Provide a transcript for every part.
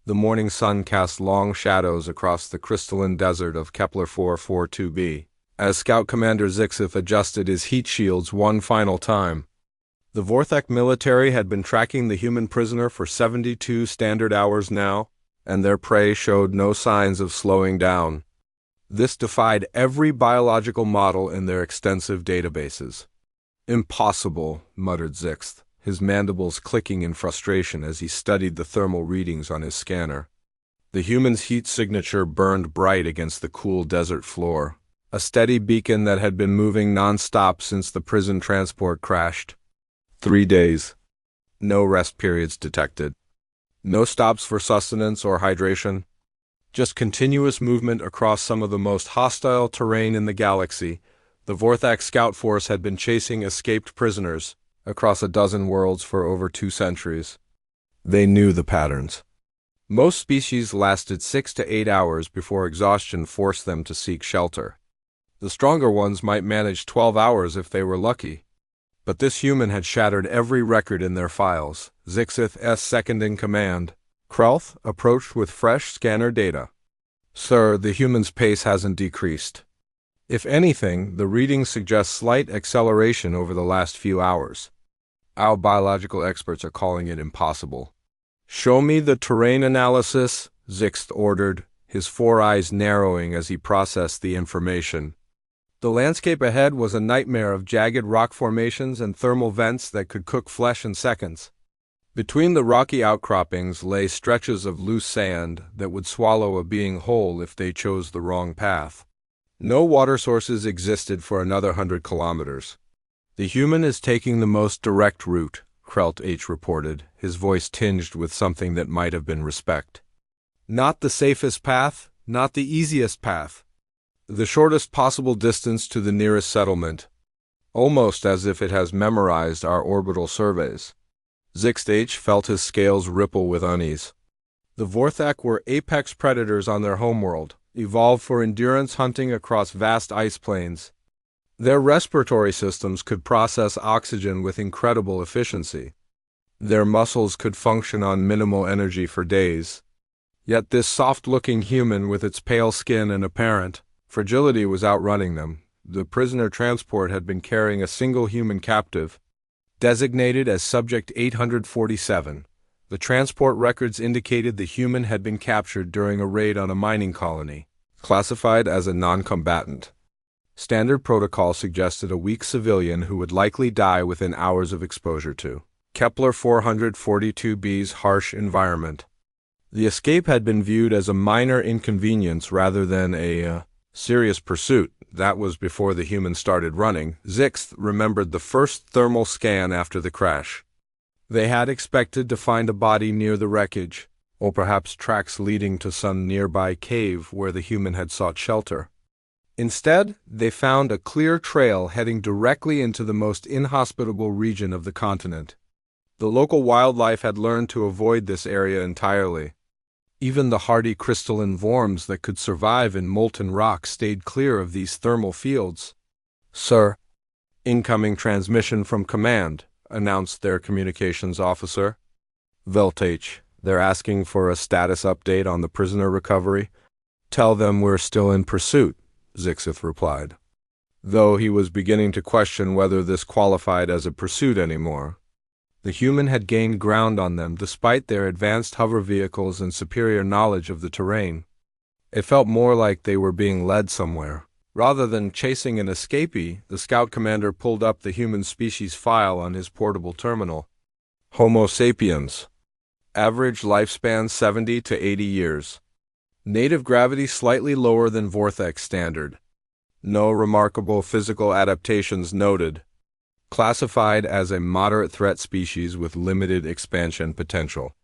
The morning sun cast long shadows across the crystalline desert of Kepler 442b, as Scout Commander Zixith adjusted his heat shields one final time. The Vorthek military had been tracking the human prisoner for 72 standard hours now, and their prey showed no signs of slowing down. This defied every biological model in their extensive databases. "Impossible," muttered Zixith, his mandibles clicking in frustration as he studied the thermal readings on his scanner. The human's heat signature burned bright against the cool desert floor, a steady beacon that had been moving non-stop since the prison transport crashed. 3 days. No rest periods detected. No stops for sustenance or hydration. Just continuous movement across some of the most hostile terrain in the galaxy. The Vorthak Scout Force had been chasing escaped prisoners across a dozen worlds for over 2 centuries. They knew the patterns. Most species lasted 6 to 8 hours before exhaustion forced them to seek shelter. The stronger ones might manage 12 hours if they were lucky. But this human had shattered every record in their files. Zixith's second-in-command, Krelth, approached with fresh scanner data. "Sir, the human's pace hasn't decreased. If anything, the readings suggest slight acceleration over the last few hours. Our biological experts are calling it impossible." "Show me the terrain analysis," Zixith ordered, his 4 eyes narrowing as he processed the information. The landscape ahead was a nightmare of jagged rock formations and thermal vents that could cook flesh in seconds. Between the rocky outcroppings lay stretches of loose sand that would swallow a being whole if they chose the wrong path. No water sources existed for another 100 kilometers. "The human is taking the most direct route," Krelt H. reported, his voice tinged with something that might have been respect. "Not the safest path, not the easiest path. The shortest possible distance to the nearest settlement. Almost as if it has memorized our orbital surveys." Zixith H. felt his scales ripple with unease. The Vorthak were apex predators on their homeworld, evolved for endurance hunting across vast ice plains. Their respiratory systems could process oxygen with incredible efficiency. Their muscles could function on minimal energy for days. Yet this soft-looking human with its pale skin and apparent fragility was outrunning them. The prisoner transport had been carrying a single human captive, designated as Subject 847. The transport records indicated the human had been captured during a raid on a mining colony, classified as a non-combatant. Standard protocol suggested a weak civilian who would likely die within hours of exposure to Kepler 442b's harsh environment. The escape had been viewed as a minor inconvenience rather than a serious pursuit. That was before the human started running. Zixith remembered the first thermal scan after the crash. They had expected to find a body near the wreckage, or perhaps tracks leading to some nearby cave where the human had sought shelter. Instead, they found a clear trail heading directly into the most inhospitable region of the continent. The local wildlife had learned to avoid this area entirely. Even the hardy crystalline worms that could survive in molten rock stayed clear of these thermal fields. "Sir, incoming transmission from command," announced their communications officer. "Veltach, they're asking for a status update on the prisoner recovery." "Tell them we're still in pursuit," Zixith replied, though he was beginning to question whether this qualified as a pursuit anymore. The human had gained ground on them despite their advanced hover vehicles and superior knowledge of the terrain. It felt more like they were being led somewhere. Rather than chasing an escapee, the scout commander pulled up the human species file on his portable terminal. Homo sapiens. Average lifespan 70 to 80 years. Native gravity slightly lower than Vorthek standard. No remarkable physical adaptations noted. Classified as a moderate threat species with limited expansion potential.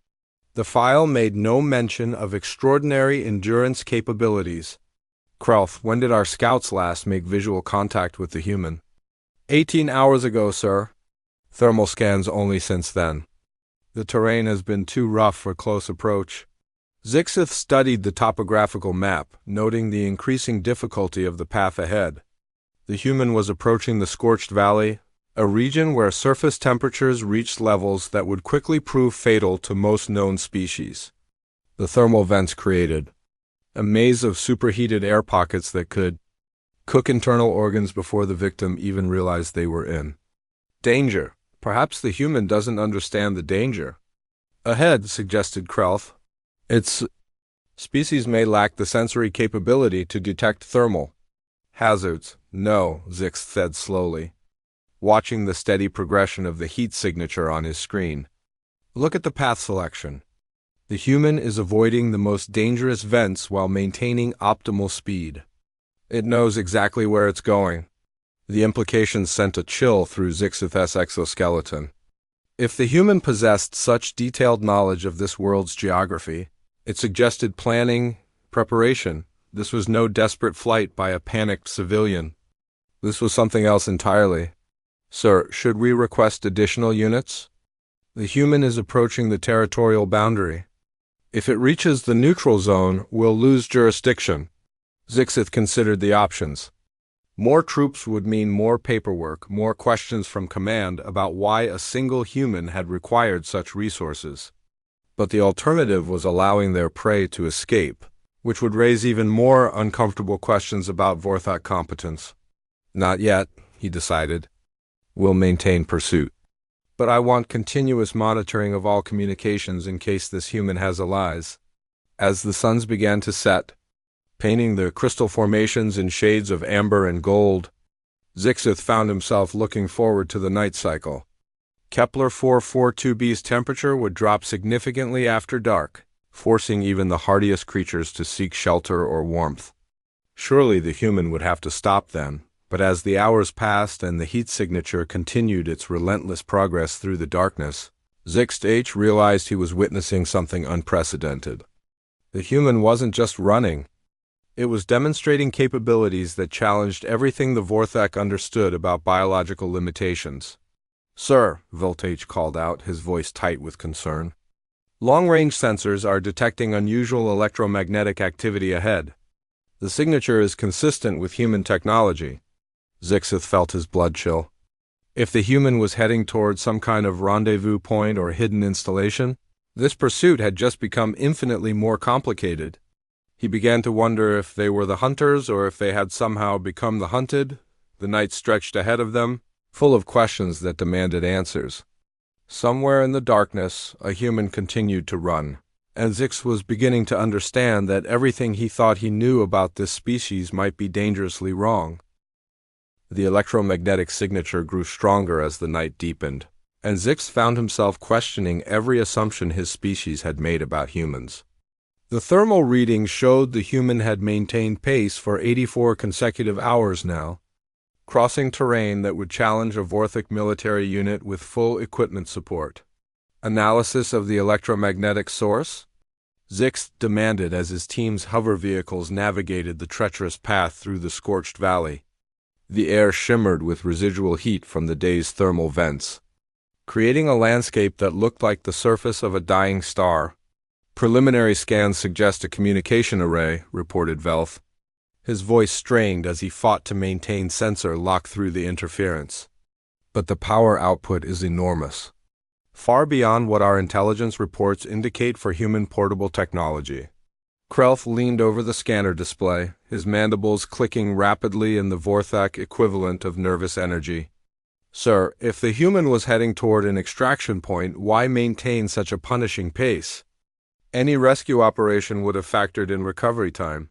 The file made no mention of extraordinary endurance capabilities. "Krelth, when did our scouts last make visual contact with the human?" 18 hours ago, sir. Thermal scans only since then. The terrain has been too rough for close approach. Zixith studied the topographical map, noting the increasing difficulty of the path ahead. The human was approaching the scorched valley, a region where surface temperatures reached levels that would quickly prove fatal to most known species. The thermal vents created a maze of superheated air pockets that could cook internal organs before the victim even realized they were in danger. Perhaps the human doesn't understand the danger ahead, suggested Krelf. Its species may lack the sensory capability to detect thermal hazards. No, Zix said slowly, watching the steady progression of the heat signature on his screen. Look at the path selection. The human is avoiding the most dangerous vents while maintaining optimal speed. It knows exactly where it's going. The implications sent a chill through Zixith's exoskeleton. If the human possessed such detailed knowledge of this world's geography, it suggested planning, preparation. This was no desperate flight by a panicked civilian. This was something else entirely. Sir, should we request additional units? The human is approaching the territorial boundary. If it reaches the neutral zone, we'll lose jurisdiction. Zixith considered the options. More troops would mean more paperwork, more questions from command about why a single human had required such resources. But the alternative was allowing their prey to escape, which would raise even more uncomfortable questions about Vorthok competence. Not yet, he decided. We'll maintain pursuit. But I want continuous monitoring of all communications in case this human has allies. As the suns began to set, painting the crystal formations in shades of amber and gold, Zixith found himself looking forward to the night cycle. Kepler 442b's temperature would drop significantly after dark, forcing even the hardiest creatures to seek shelter or warmth. Surely the human would have to stop then, but as the hours passed and the heat signature continued its relentless progress through the darkness, Zixth realized he was witnessing something unprecedented. The human wasn't just running. It was demonstrating capabilities that challenged everything the Vorthak understood about biological limitations. Sir, Voltage called out, his voice tight with concern. Long-range sensors are detecting unusual electromagnetic activity ahead. The signature is consistent with human technology. Zixith felt his blood chill. If the human was heading toward some kind of rendezvous point or hidden installation, this pursuit had just become infinitely more complicated. He began to wonder if they were the hunters or if they had somehow become the hunted. The night stretched ahead of them, full of questions that demanded answers. Somewhere in the darkness, a human continued to run, and Zix was beginning to understand that everything he thought he knew about this species might be dangerously wrong. The electromagnetic signature grew stronger as the night deepened, and Zix found himself questioning every assumption his species had made about humans. The thermal readings showed the human had maintained pace for 84 consecutive hours now, crossing terrain that would challenge a Vorthok military unit with full equipment support. Analysis of the electromagnetic source? Zix demanded as his team's hover vehicles navigated the treacherous path through the scorched valley. The air shimmered with residual heat from the day's thermal vents, creating a landscape that looked like the surface of a dying star. Preliminary scans suggest a communication array, reported Velth. His voice strained as he fought to maintain sensor lock through the interference. But the power output is enormous, far beyond what our intelligence reports indicate for human portable technology. Krelf leaned over the scanner display, his mandibles clicking rapidly in the Vorthak equivalent of nervous energy. Sir, if the human was heading toward an extraction point, why maintain such a punishing pace? Any rescue operation would have factored in recovery time.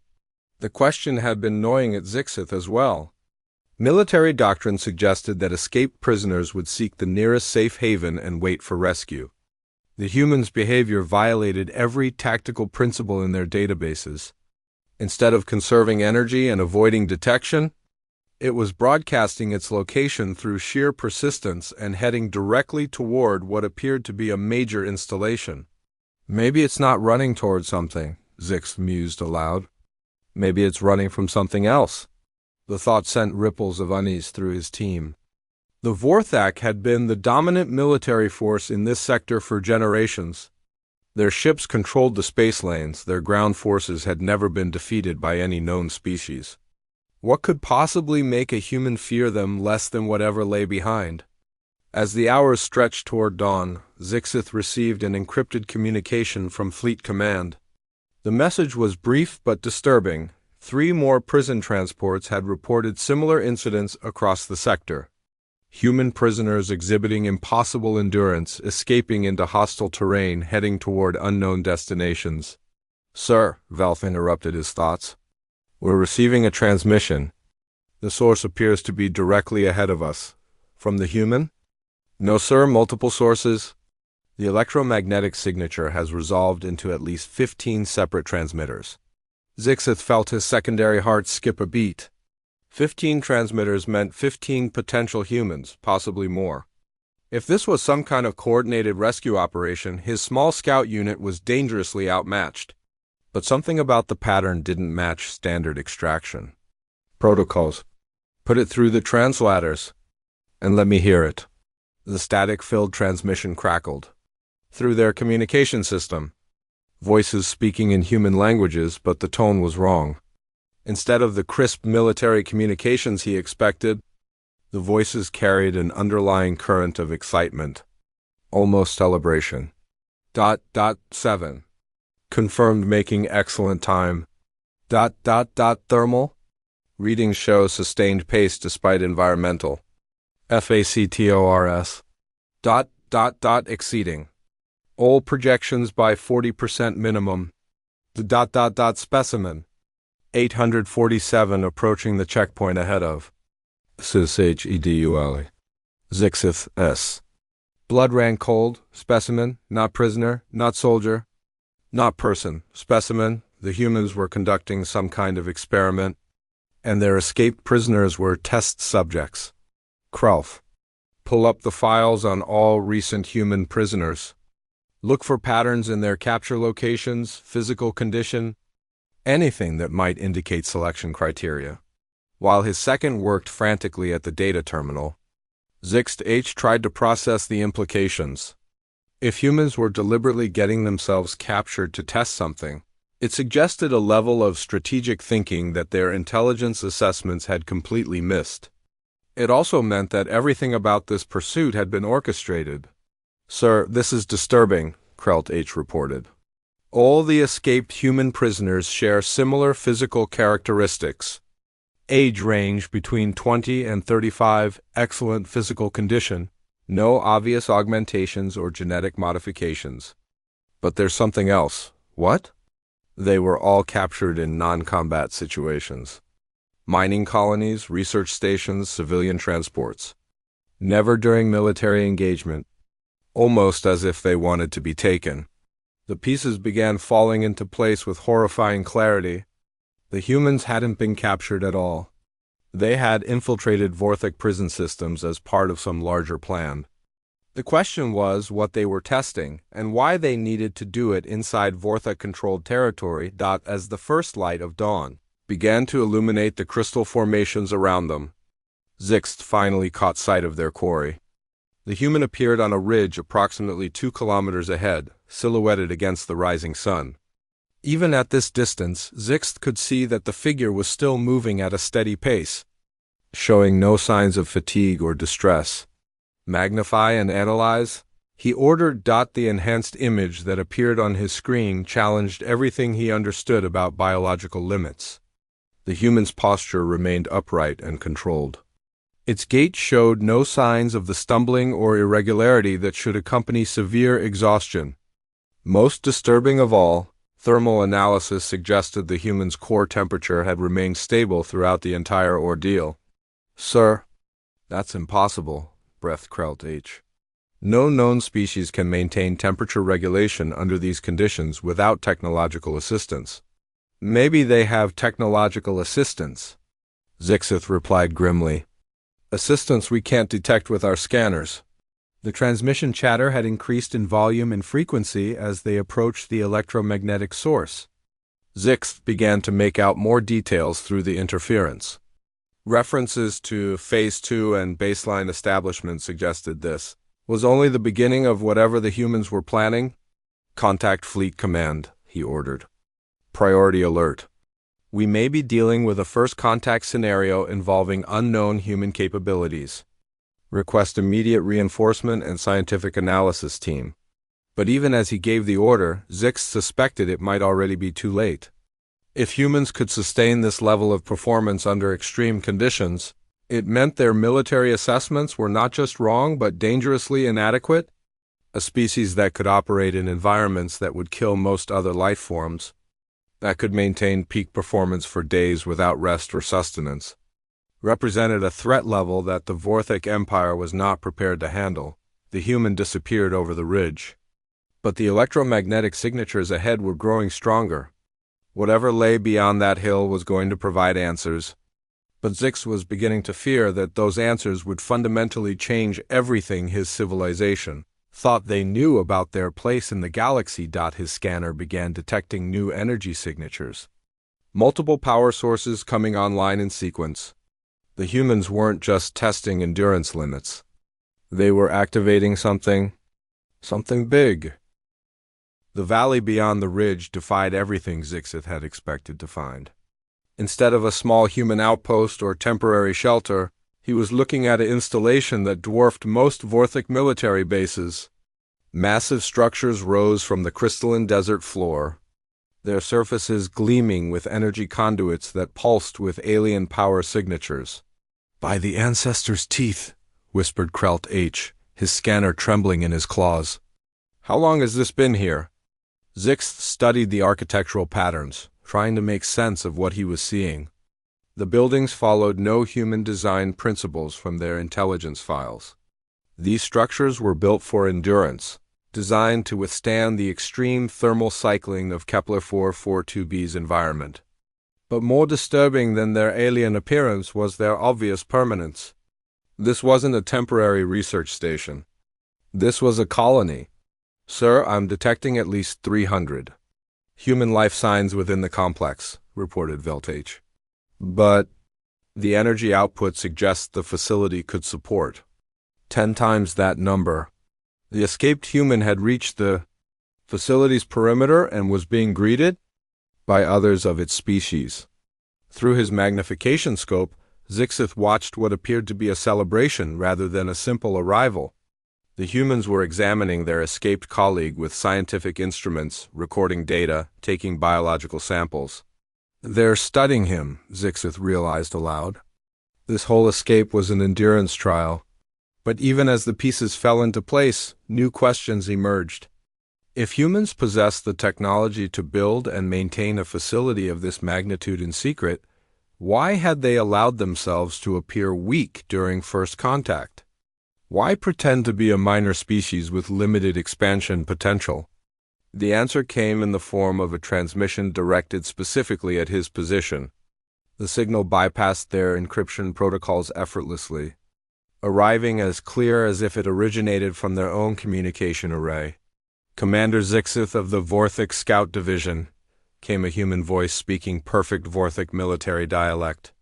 The question had been gnawing at Zixith as well. Military doctrine suggested that escaped prisoners would seek the nearest safe haven and wait for rescue. The human's behavior violated every tactical principle in their databases. Instead of conserving energy and avoiding detection, it was broadcasting its location through sheer persistence and heading directly toward what appeared to be a major installation. Maybe it's not running toward something, Zix mused aloud. Maybe it's running from something else. The thought sent ripples of unease through his team. The Vorthak had been the dominant military force in this sector for generations. Their ships controlled the space lanes. Their ground forces had never been defeated by any known species. What could possibly make a human fear them less than whatever lay behind? As the hours stretched toward dawn, Zixith received an encrypted communication from Fleet Command. The message was brief but disturbing. 3 more prison transports had reported similar incidents across the sector. Human prisoners exhibiting impossible endurance, escaping into hostile terrain, heading toward unknown destinations. "Sir," Valve interrupted his thoughts. "We're receiving a transmission. The source appears to be directly ahead of us. From the human?" "No, sir, multiple sources. The electromagnetic signature has resolved into at least 15 separate transmitters." Zixith felt his secondary heart skip a beat. 15 transmitters meant 15 potential humans, possibly more. If this was some kind of coordinated rescue operation, his small scout unit was dangerously outmatched. But something about the pattern didn't match standard extraction. "Protocols. Put it through the translators, and let me hear it." The static-filled transmission crackled. "Through their communication system." Voices speaking in human languages, but the tone was wrong. Instead of the crisp military communications he expected, the voices carried an underlying current of excitement. Almost celebration. "7. Confirmed making excellent time. Thermal. Readings show sustained pace despite environmental. FACTORS. Exceeding. All projections by 40% minimum. The specimen. 847 approaching the checkpoint ahead of. SHEDUL. Zixith S. Blood ran cold. Specimen, not prisoner, not soldier. Not person, specimen. The humans were conducting some kind of experiment, and their escaped prisoners were test subjects. Krelf. Pull up the files on all recent human prisoners. Look for patterns in their capture locations, physical condition, anything that might indicate selection criteria. While his second worked frantically at the data terminal, Zixt H tried to process the implications. If humans were deliberately getting themselves captured to test something, it suggested a level of strategic thinking that their intelligence assessments had completely missed. It also meant that everything about this pursuit had been orchestrated. "Sir, this is disturbing," Krelt H reported. "All the escaped human prisoners share similar physical characteristics. Age range between 20 and 35, excellent physical condition, no obvious augmentations or genetic modifications. But there's something else." "What?" "They were all captured in non-combat situations. Mining colonies, research stations, civilian transports. Never during military engagement. Almost as if they wanted to be taken." The pieces began falling into place with horrifying clarity. The humans hadn't been captured at all. They had infiltrated Vorthok prison systems as part of some larger plan. The question was what they were testing, and why they needed to do it inside Vorthok-controlled territory. As the first light of dawn began to illuminate the crystal formations around them, Zixt finally caught sight of their quarry. The human appeared on a ridge approximately 2 kilometers ahead, silhouetted against the rising sun. Even at this distance, Zixt could see that the figure was still moving at a steady pace, showing no signs of fatigue or distress. "Magnify and analyze," he ordered. The enhanced image that appeared on his screen challenged everything he understood about biological limits. The human's posture remained upright and controlled. Its gait showed no signs of the stumbling or irregularity that should accompany severe exhaustion. Most disturbing of all, thermal analysis suggested the human's core temperature had remained stable throughout the entire ordeal. "Sir." "That's impossible," breathed Krelt H. "No known species can maintain temperature regulation under these conditions without technological assistance." "Maybe they have technological assistance," Zixith replied grimly. "Assistance we can't detect with our scanners." The transmission chatter had increased in volume and frequency as they approached the electromagnetic source. Zixth began to make out more details through the interference. References to Phase 2 and baseline establishment suggested this was only the beginning of whatever the humans were planning. "Contact Fleet Command," he ordered. "Priority alert. We may be dealing with a first contact scenario involving unknown human capabilities. Request immediate reinforcement and scientific analysis team." But even as he gave the order, Zix suspected it might already be too late. If humans could sustain this level of performance under extreme conditions, it meant their military assessments were not just wrong but dangerously inadequate. A species that could operate in environments that would kill most other life forms, that could maintain peak performance for days without rest or sustenance, represented a threat level that the Vorthic Empire was not prepared to handle. The human disappeared over the ridge. But the electromagnetic signatures ahead were growing stronger. Whatever lay beyond that hill was going to provide answers. But Zix was beginning to fear that those answers would fundamentally change everything his civilization thought they knew about their place in the galaxy. His scanner began detecting new energy signatures. Multiple power sources coming online in sequence. The humans weren't just testing endurance limits. They were activating something big. The valley beyond the ridge defied everything Zixith had expected to find. Instead of a small human outpost or temporary shelter, he was looking at an installation that dwarfed most Vorthic military bases. Massive structures rose from the crystalline desert floor, their surfaces gleaming with energy conduits that pulsed with alien power signatures. "By the ancestors' teeth," whispered Krelt H., his scanner trembling in his claws. "How long has this been here?" Zix studied the architectural patterns, trying to make sense of what he was seeing. The buildings followed no human design principles from their intelligence files. These structures were built for endurance, designed to withstand the extreme thermal cycling of Kepler-442b's environment. But more disturbing than their alien appearance was their obvious permanence. This wasn't a temporary research station. This was a colony. "Sir, I'm detecting at least 300 human life signs within the complex," reported Veltach. "But the energy output suggests the facility could support 10 times that number." The escaped human had reached the facility's perimeter and was being greeted by others of its species. Through his magnification scope, Zixith watched what appeared to be a celebration rather than a simple arrival. The humans were examining their escaped colleague with scientific instruments, recording data, taking biological samples. "They're studying him," Zixith realized aloud. This whole escape was an endurance trial. But even as the pieces fell into place, new questions emerged. If humans possessed the technology to build and maintain a facility of this magnitude in secret, why had they allowed themselves to appear weak during first contact? Why pretend to be a minor species with limited expansion potential? The answer came in the form of a transmission directed specifically at his position. The signal bypassed their encryption protocols effortlessly, arriving as clear as if it originated from their own communication array. "Commander Zixith of the Vorthic Scout Division," came a human voice speaking perfect Vorthic military dialect.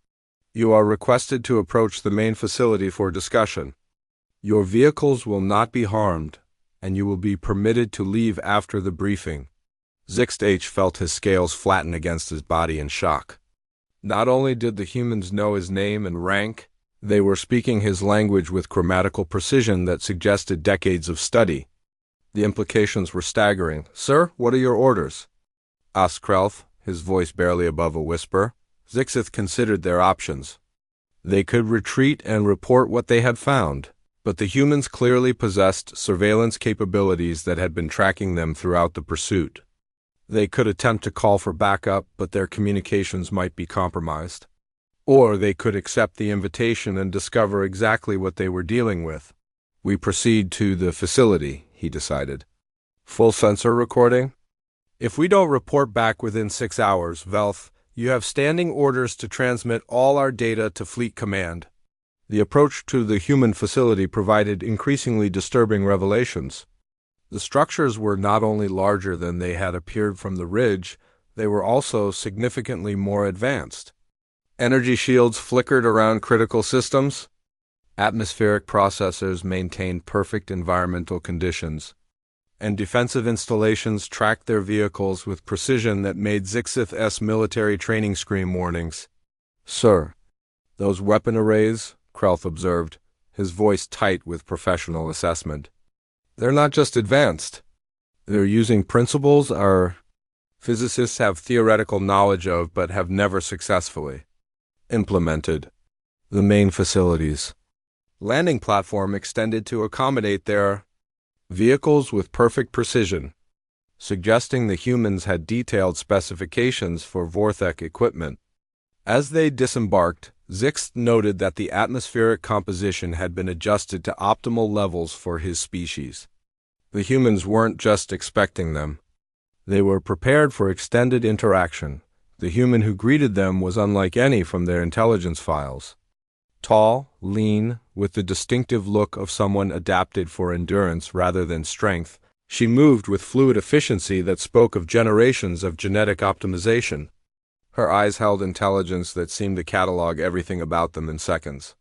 "You are requested to approach the main facility for discussion. Your vehicles will not be harmed, and you will be permitted to leave after the briefing." Zixth H felt his scales flatten against his body in shock. Not only did the humans know his name and rank, they were speaking his language with grammatical precision that suggested decades of study. The implications were staggering. "Sir, what are your orders?" asked Krelth, his voice barely above a whisper. Zixith considered their options. They could retreat and report what they had found, but the humans clearly possessed surveillance capabilities that had been tracking them throughout the pursuit. They could attempt to call for backup, but their communications might be compromised. Or they could accept the invitation and discover exactly what they were dealing with. "We proceed to the facility," he decided. "Full sensor recording? If we don't report back within 6 hours, Velth, you have standing orders to transmit all our data to Fleet Command." The approach to the human facility provided increasingly disturbing revelations. The structures were not only larger than they had appeared from the ridge, they were also significantly more advanced. Energy shields flickered around critical systems. Atmospheric processors maintained perfect environmental conditions, and defensive installations tracked their vehicles with precision that made Zixith's military training scream warnings. "Sir, those weapon arrays," Krelth observed, his voice tight with professional assessment. "They're not just advanced. They're using principles our physicists have theoretical knowledge of but have never successfully implemented. The main facilities. Landing platform extended to accommodate their vehicles with perfect precision, suggesting the humans had detailed specifications for Vorthek equipment. As they disembarked, Zix noted that the atmospheric composition had been adjusted to optimal levels for his species. The humans weren't just expecting them. They were prepared for extended interaction. The human who greeted them was unlike any from their intelligence files. Tall, lean, with the distinctive look of someone adapted for endurance rather than strength, she moved with fluid efficiency that spoke of generations of genetic optimization. Her eyes held intelligence that seemed to catalog everything about them in seconds.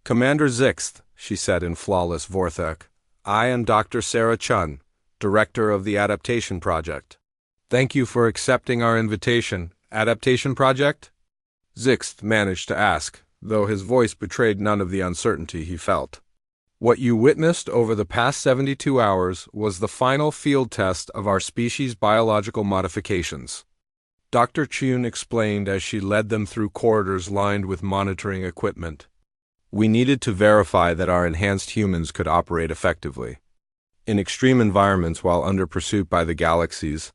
"Commander Zixth," she said in flawless Vorthek, "I am Dr. Sarah Chun, Director of the Adaptation Project. Thank you for accepting our invitation. Adaptation Project?" Zixth managed to ask, though his voice betrayed none of the uncertainty he felt. "What you witnessed over the past 72 hours was the final field test of our species' biological modifications," Dr. Chun explained as she led them through corridors lined with monitoring equipment. "We needed to verify that our enhanced humans could operate effectively in extreme environments while under pursuit by the galaxy's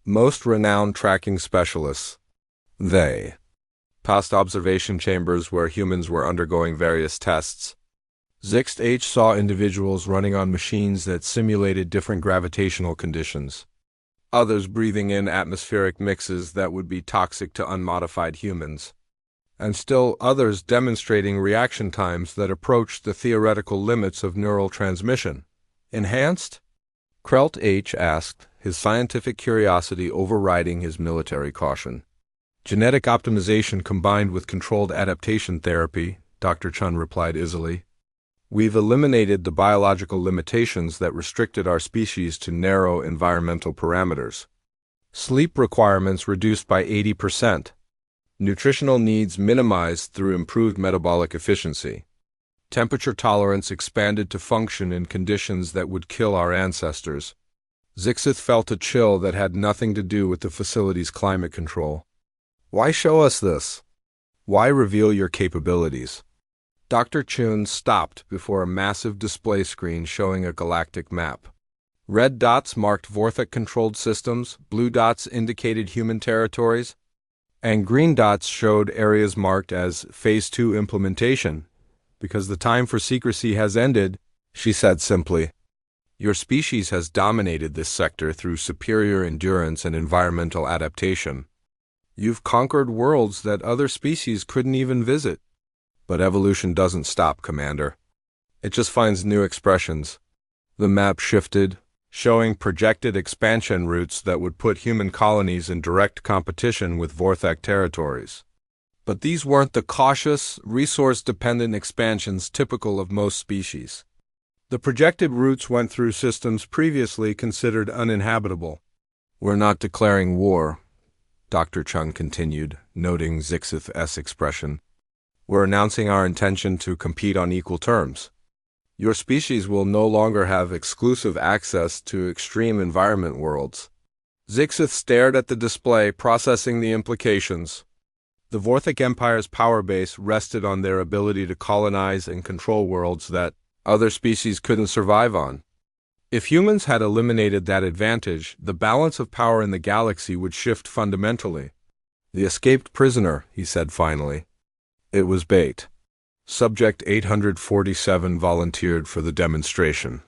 most renowned tracking specialists. They passed observation chambers where humans were undergoing various tests. Zixth H saw individuals running on machines that simulated different gravitational conditions, others breathing in atmospheric mixes that would be toxic to unmodified humans, and still others demonstrating reaction times that approached the theoretical limits of neural transmission. "Enhanced?" Krelt H asked, his scientific curiosity overriding his military caution. "Genetic optimization combined with controlled adaptation therapy," Dr. Chun replied easily. "We've eliminated the biological limitations that restricted our species to narrow environmental parameters. Sleep requirements reduced by 80%. Nutritional needs minimized through improved metabolic efficiency. Temperature tolerance expanded to function in conditions that would kill our ancestors." Zixith felt a chill that had nothing to do with the facility's climate control. "Why show us this? Why reveal your capabilities?" Dr. Chun stopped before a massive display screen showing a galactic map. Red dots marked Vorthek-controlled systems, blue dots indicated human territories, and green dots showed areas marked as Phase 2 implementation. "Because the time for secrecy has ended," she said simply. "Your species has dominated this sector through superior endurance and environmental adaptation. You've conquered worlds that other species couldn't even visit. But evolution doesn't stop, Commander. It just finds new expressions." The map shifted, showing projected expansion routes that would put human colonies in direct competition with Vorthek territories. But these weren't the cautious, resource-dependent expansions typical of most species. The projected routes went through systems previously considered uninhabitable. "We're not declaring war," Dr. Chung continued, noting Zixith's expression. "We're announcing our intention to compete on equal terms. Your species will no longer have exclusive access to extreme environment worlds." Zixith stared at the display, processing the implications. The Vorthek Empire's power base rested on their ability to colonize and control worlds that other species couldn't survive on. If humans had eliminated that advantage, the balance of power in the galaxy would shift fundamentally. "The escaped prisoner," he said finally. "It was bait. Subject 847 volunteered for the demonstration,"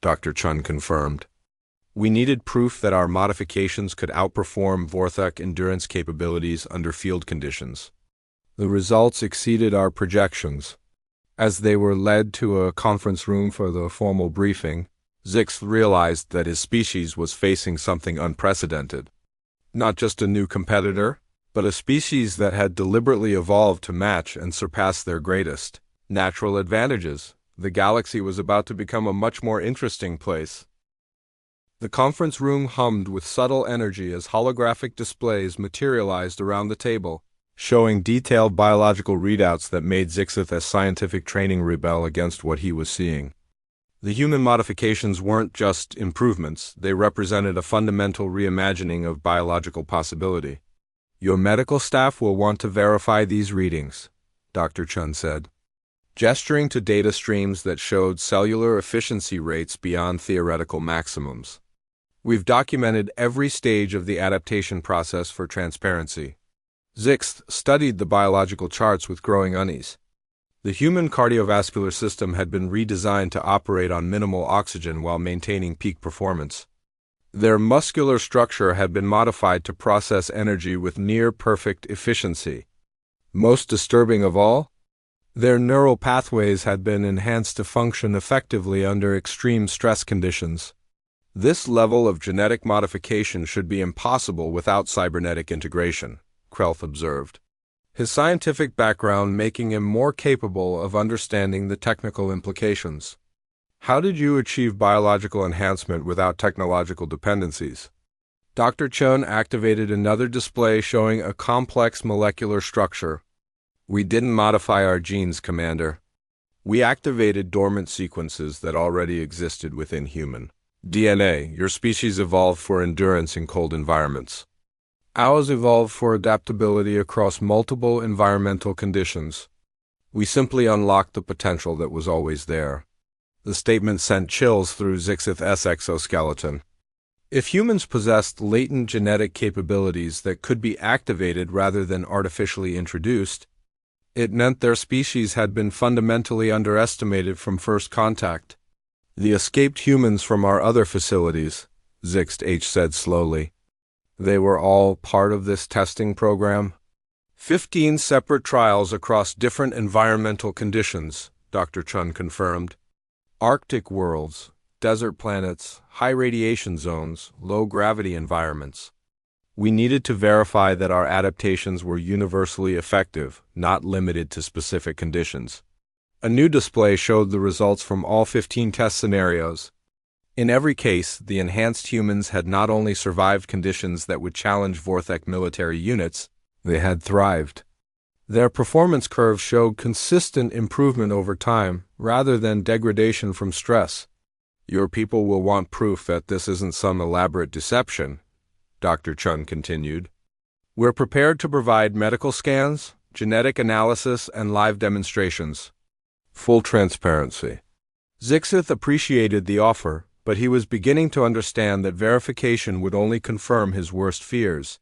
Dr. Chun confirmed. "We needed proof that our modifications could outperform Vorthek endurance capabilities under field conditions. The results exceeded our projections." As they were led to a conference room for the formal briefing, Zix realized that his species was facing something unprecedented. Not just a new competitor, but a species that had deliberately evolved to match and surpass their greatest natural advantages. The galaxy was about to become a much more interesting place. The conference room hummed with subtle energy as holographic displays materialized around the table, showing detailed biological readouts that made Zixith's scientific training rebel against what he was seeing. The human modifications weren't just improvements, they represented a fundamental reimagining of biological possibility. Your medical staff will want to verify these readings, Dr. Chun said, gesturing to data streams that showed cellular efficiency rates beyond theoretical maximums. We've documented every stage of the adaptation process for transparency. Zixth studied the biological charts with growing unease. The human cardiovascular system had been redesigned to operate on minimal oxygen while maintaining peak performance. Their muscular structure had been modified to process energy with near-perfect efficiency. Most disturbing of all, their neural pathways had been enhanced to function effectively under extreme stress conditions. This level of genetic modification should be impossible without cybernetic integration, Krelth observed, his scientific background making him more capable of understanding the technical implications. How did you achieve biological enhancement without technological dependencies? Dr. Chun activated another display showing a complex molecular structure. We didn't modify our genes, Commander. We activated dormant sequences that already existed within human DNA. Your species evolved for endurance in cold environments. Ours evolved for adaptability across multiple environmental conditions. We simply unlocked the potential that was always there. The statement sent chills through Zixith's exoskeleton. If humans possessed latent genetic capabilities that could be activated rather than artificially introduced, it meant their species had been fundamentally underestimated from first contact. The escaped humans from our other facilities, Zixt said slowly. They were all part of this testing program? 15 separate trials across different environmental conditions, Dr. Chun confirmed. Arctic worlds, desert planets, high radiation zones, low-gravity environments. We needed to verify that our adaptations were universally effective, not limited to specific conditions. A new display showed the results from all 15 test scenarios. In every case, the enhanced humans had not only survived conditions that would challenge Vorthek military units, they had thrived. Their performance curves showed consistent improvement over time, rather than degradation from stress. Your people will want proof that this isn't some elaborate deception, Dr. Chun continued. We're prepared to provide medical scans, genetic analysis, and live demonstrations. Full transparency. Zixith appreciated the offer, but he was beginning to understand that verification would only confirm his worst fears.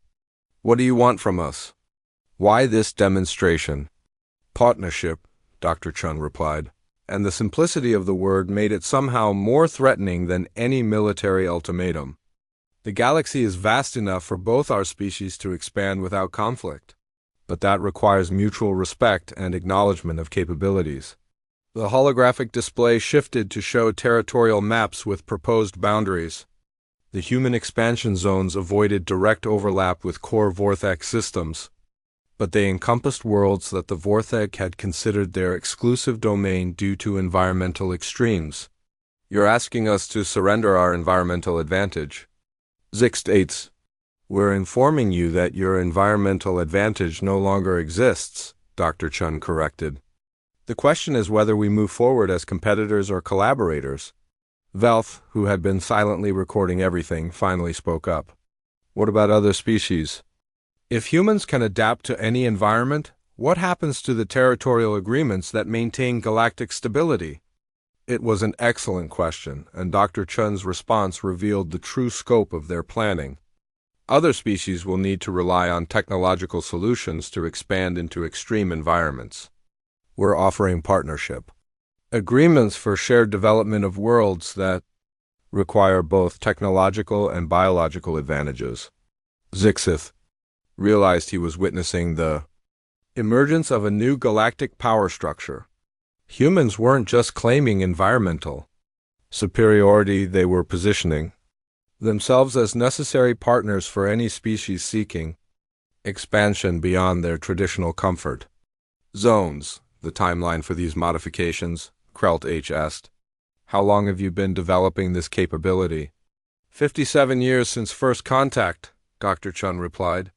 What do you want from us? Why this demonstration? Partnership, Dr. Chun replied, and the simplicity of the word made it somehow more threatening than any military ultimatum. The galaxy is vast enough for both our species to expand without conflict, but that requires mutual respect and acknowledgement of capabilities. The holographic display shifted to show territorial maps with proposed boundaries. The human expansion zones avoided direct overlap with core Vorthek systems, but they encompassed worlds that the Vorthek had considered their exclusive domain due to environmental extremes. You're asking us to surrender our environmental advantage. Zix states, we're informing you that your environmental advantage no longer exists, Dr. Chun corrected. The question is whether we move forward as competitors or collaborators. Velth, who had been silently recording everything, finally spoke up. What about other species? If humans can adapt to any environment, what happens to the territorial agreements that maintain galactic stability? It was an excellent question, and Dr. Chun's response revealed the true scope of their planning. Other species will need to rely on technological solutions to expand into extreme environments. We're offering partnership. Agreements for shared development of worlds that require both technological and biological advantages. Zixith realized he was witnessing the emergence of a new galactic power structure. Humans weren't just claiming environmental superiority, they were positioning themselves as necessary partners for any species seeking expansion beyond their traditional comfort zones. The timeline for these modifications, Krelt asked. How long have you been developing this capability? 57 years since first contact, Dr. Chun replied.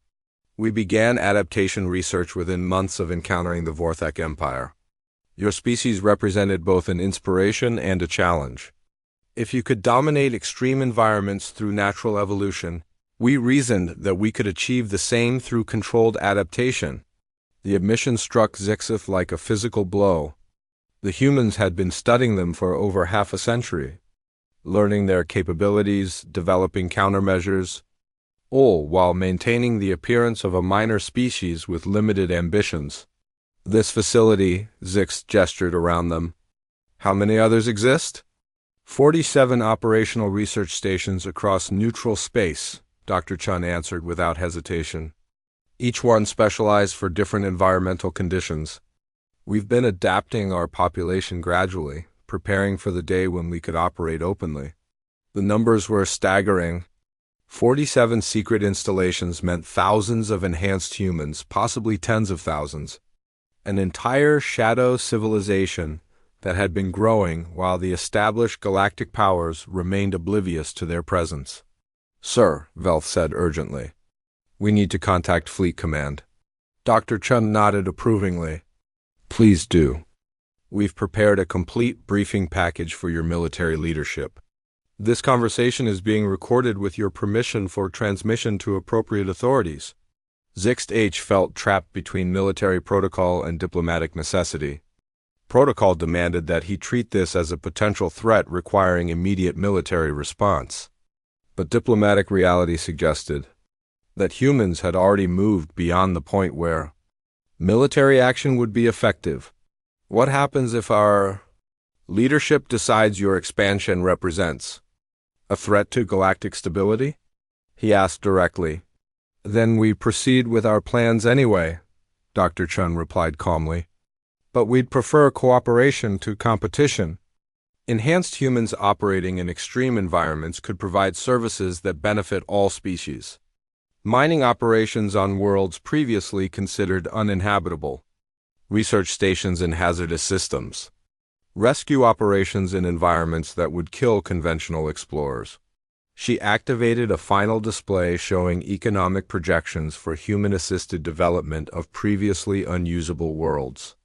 We began adaptation research within months of encountering the Vorthek Empire. Your species represented both an inspiration and a challenge. If you could dominate extreme environments through natural evolution, we reasoned that we could achieve the same through controlled adaptation. The admission struck Zixif like a physical blow. The humans had been studying them for over half a century, learning their capabilities, developing countermeasures, all while maintaining the appearance of a minor species with limited ambitions. This facility, Zix gestured around them. How many others exist? 47 operational research stations across neutral space, Dr. Chun answered without hesitation. Each one specialized for different environmental conditions. We've been adapting our population gradually, preparing for the day when we could operate openly. The numbers were staggering. 47 secret installations meant thousands of enhanced humans, possibly tens of thousands. An entire shadow civilization that had been growing while the established galactic powers remained oblivious to their presence. Sir, Velth said urgently, we need to contact Fleet Command. Dr. Chun nodded approvingly. Please do. We've prepared a complete briefing package for your military leadership. This conversation is being recorded with your permission for transmission to appropriate authorities. Zixt H felt trapped between military protocol and diplomatic necessity. Protocol demanded that he treat this as a potential threat requiring immediate military response. But diplomatic reality suggested that humans had already moved beyond the point where military action would be effective. What happens if our leadership decides your expansion represents a threat to galactic stability? He asked directly. Then we proceed with our plans anyway, Dr. Chun replied calmly. But we'd prefer cooperation to competition. Enhanced humans operating in extreme environments could provide services that benefit all species. Mining operations on worlds previously considered uninhabitable. Research stations in hazardous systems. Rescue operations in environments that would kill conventional explorers. She activated a final display showing economic projections for human-assisted development of previously unusable worlds.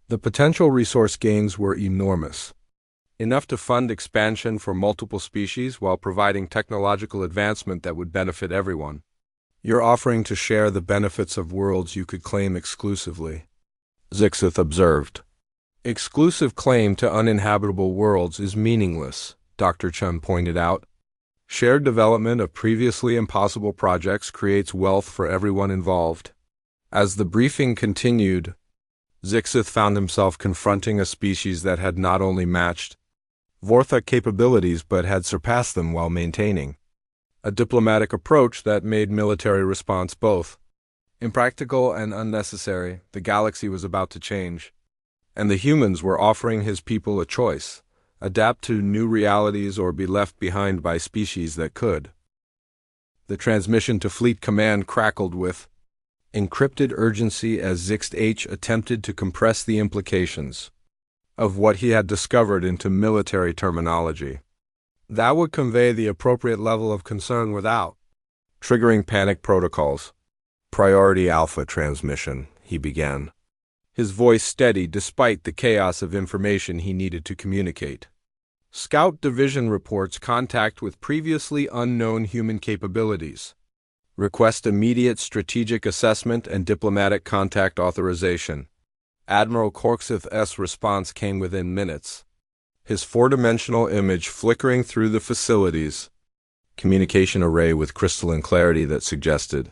The potential resource gains were enormous, enough to fund expansion for multiple species while providing technological advancement that would benefit everyone. You're offering to share the benefits of worlds you could claim exclusively, Zixith observed. Exclusive claim to uninhabitable worlds is meaningless, Dr. Chun pointed out. Shared development of previously impossible projects creates wealth for everyone involved. As the briefing continued, Zixith found himself confronting a species that had not only matched Vorthok capabilities but had surpassed them while maintaining a diplomatic approach that made military response both impractical and unnecessary. The galaxy was about to change, and the humans were offering his people a choice: adapt to new realities or be left behind by species that could. The transmission to Fleet Command crackled with encrypted urgency as Zixt H attempted to compress the implications of what he had discovered into military terminology. That would convey the appropriate level of concern without triggering panic protocols. Priority Alpha transmission, he began, his voice steady despite the chaos of information he needed to communicate. Scout Division reports contact with previously unknown human capabilities. Request immediate strategic assessment and diplomatic contact authorization. Admiral Korksith's response came within minutes, his four-dimensional image flickering through the facilities, communication array with crystalline clarity that suggested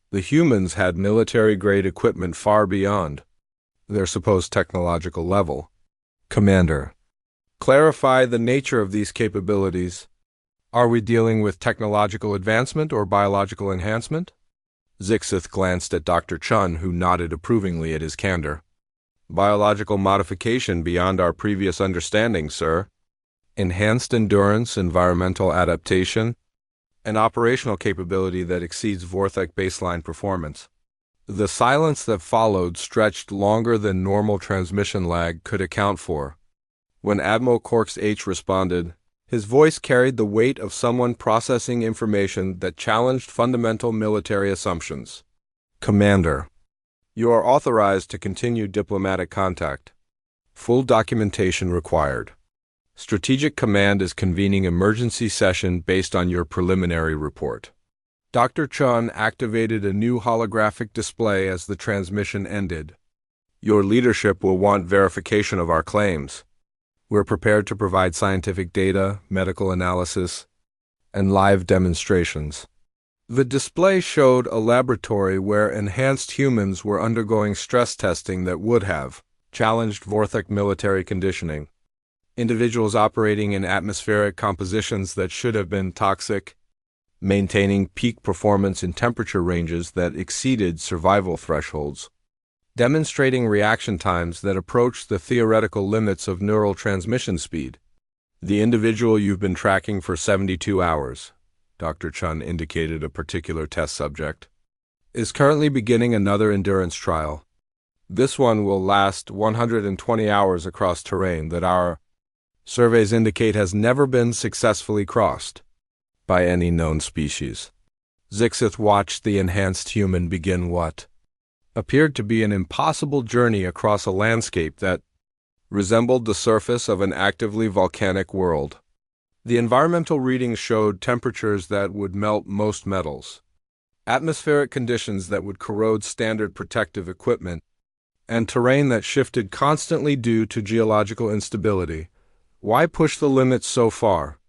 the humans had military-grade equipment far beyond their supposed technological level. Commander, clarify the nature of these capabilities. Are we dealing with technological advancement or biological enhancement? Zixith glanced at Dr. Chun, who nodded approvingly at his candor. Biological modification beyond our previous understanding, sir. Enhanced endurance, environmental adaptation, and operational capability that exceeds Vorthok baseline performance. The silence that followed stretched longer than normal transmission lag could account for. When Admiral Korks H responded, his voice carried the weight of someone processing information that challenged fundamental military assumptions. Commander, you are authorized to continue diplomatic contact. Full documentation required. Strategic Command is convening emergency session based on your preliminary report. Dr. Chun activated a new holographic display as the transmission ended. Your leadership will want verification of our claims. We're prepared to provide scientific data, medical analysis, and live demonstrations. The display showed a laboratory where enhanced humans were undergoing stress testing that would have challenged Vorthek military conditioning. Individuals operating in atmospheric compositions that should have been toxic, maintaining peak performance in temperature ranges that exceeded survival thresholds, demonstrating reaction times that approached the theoretical limits of neural transmission speed. The individual you've been tracking for 72 hours, Dr. Chun indicated a particular test subject, is currently beginning another endurance trial. This one will last 120 hours across terrain that our surveys indicate has never been successfully crossed by any known species. Zixith watched the enhanced human begin what appeared to be an impossible journey across a landscape that resembled the surface of an actively volcanic world. The environmental readings showed temperatures that would melt most metals, atmospheric conditions that would corrode standard protective equipment, and terrain that shifted constantly due to geological instability. Why push the limits so far?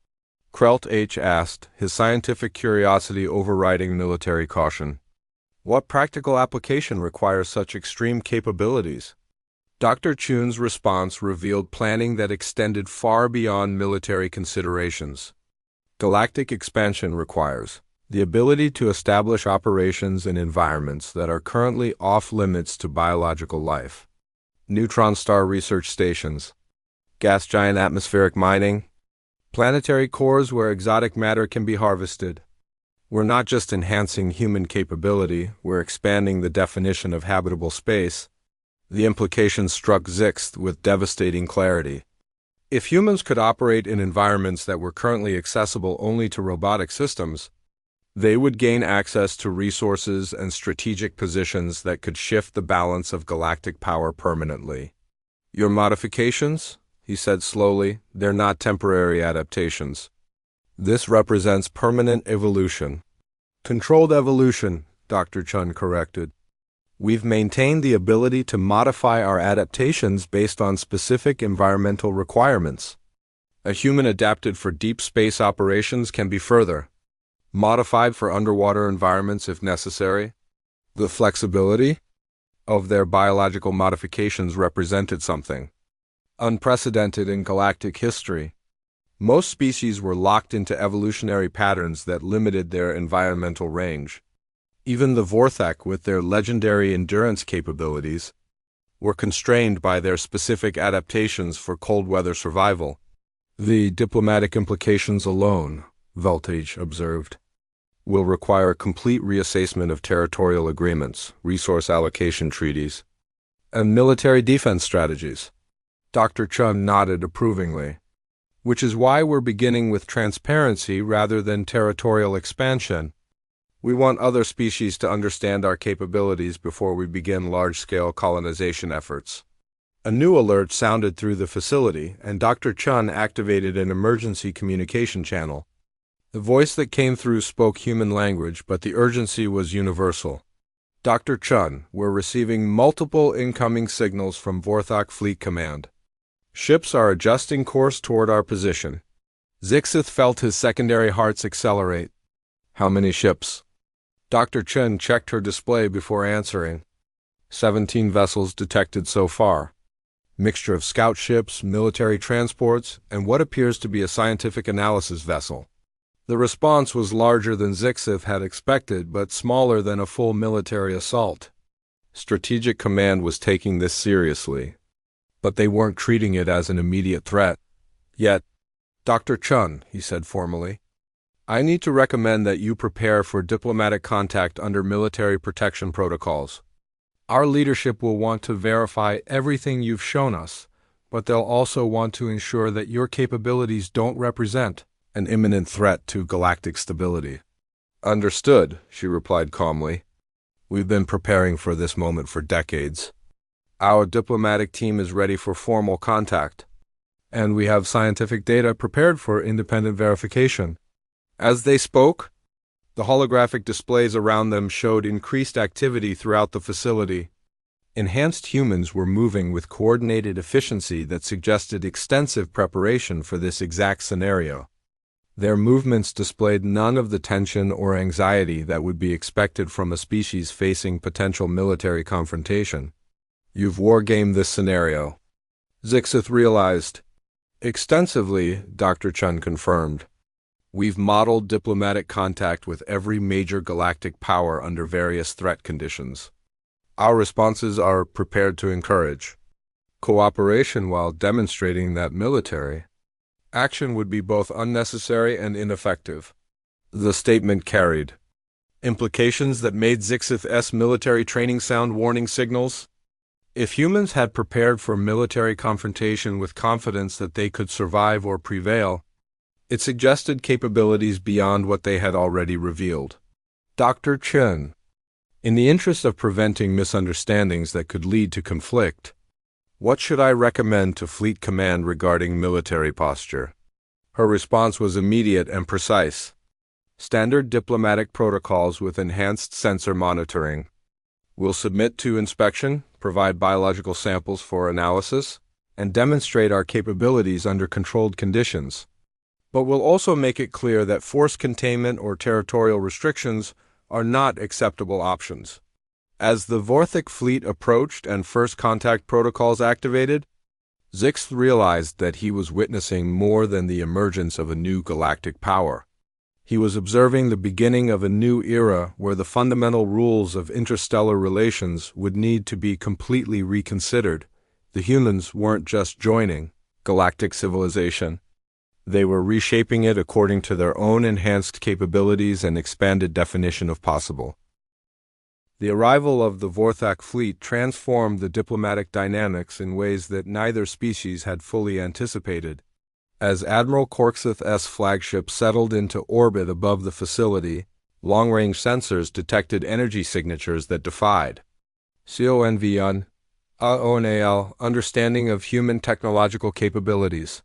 Krelt H. asked, his scientific curiosity overriding military caution. What practical application requires such extreme capabilities? Dr. Chun's response revealed planning that extended far beyond military considerations. Galactic expansion requires the ability to establish operations in environments that are currently off-limits to biological life. Neutron star research stations, gas giant atmospheric mining, planetary cores where exotic matter can be harvested. We're not just enhancing human capability, we're expanding the definition of habitable space. The implications struck Zixth with devastating clarity. If humans could operate in environments that were currently accessible only to robotic systems, they would gain access to resources and strategic positions that could shift the balance of galactic power permanently. Your modifications? He said slowly, they're not temporary adaptations. This represents permanent evolution. Controlled evolution, Dr. Chun corrected. We've maintained the ability to modify our adaptations based on specific environmental requirements. A human adapted for deep space operations can be further modified for underwater environments if necessary. The flexibility of their biological modifications represented something unprecedented in galactic history. Most species were locked into evolutionary patterns that limited their environmental range. Even the Vorthek, with their legendary endurance capabilities, were constrained by their specific adaptations for cold weather survival. The diplomatic implications alone, Voltage observed, will require complete reassessment of territorial agreements, resource allocation treaties, and military defense strategies. Dr. Chun nodded approvingly. Which is why we're beginning with transparency rather than territorial expansion. We want other species to understand our capabilities before we begin large-scale colonization efforts. A new alert sounded through the facility, and Dr. Chun activated an emergency communication channel. The voice that came through spoke human language, but the urgency was universal. Dr. Chun, we're receiving multiple incoming signals from Vorthok Fleet Command. Ships are adjusting course toward our position. Zixith felt his secondary hearts accelerate. How many ships? Dr. Chun checked her display before answering. 17 vessels detected so far. Mixture of scout ships, military transports, and what appears to be a scientific analysis vessel. The response was larger than Zixith had expected, but smaller than a full military assault. Strategic Command was taking this seriously, but they weren't treating it as an immediate threat. Yet, Dr. Chun, he said formally, I need to recommend that you prepare for diplomatic contact under military protection protocols. Our leadership will want to verify everything you've shown us, but they'll also want to ensure that your capabilities don't represent an imminent threat to galactic stability. Understood, she replied calmly. We've been preparing for this moment for decades. Our diplomatic team is ready for formal contact, and we have scientific data prepared for independent verification." As they spoke, the holographic displays around them showed increased activity throughout the facility. Enhanced humans were moving with coordinated efficiency that suggested extensive preparation for this exact scenario. Their movements displayed none of the tension or anxiety that would be expected from a species facing potential military confrontation. "You've wargamed this scenario," Zixith realized. "Extensively," Dr. Chun confirmed. "We've modeled diplomatic contact with every major galactic power under various threat conditions. Our responses are prepared to encourage cooperation while demonstrating that military action would be both unnecessary and ineffective." The statement carried implications that made Zixith's military training sound warning signals. If humans had prepared for military confrontation with confidence that they could survive or prevail, it suggested capabilities beyond what they had already revealed. Dr. Chun, in the interest of preventing misunderstandings that could lead to conflict, what should I recommend to Fleet Command regarding military posture? Her response was immediate and precise. Standard diplomatic protocols with enhanced sensor monitoring. We'll submit to inspection, provide biological samples for analysis, and demonstrate our capabilities under controlled conditions. But we'll also make it clear that force containment or territorial restrictions are not acceptable options. As the Vorthic fleet approached and first contact protocols activated, Zix realized that he was witnessing more than the emergence of a new galactic power. He was observing the beginning of a new era where the fundamental rules of interstellar relations would need to be completely reconsidered. The humans weren't just joining galactic civilization. They were reshaping it according to their own enhanced capabilities and expanded definition of possible. The arrival of the Vorthak fleet transformed the diplomatic dynamics in ways that neither species had fully anticipated. As Admiral Corksith's flagship settled into orbit above the facility, long-range sensors detected energy signatures that defied CONVN, AONAL, understanding of human technological capabilities.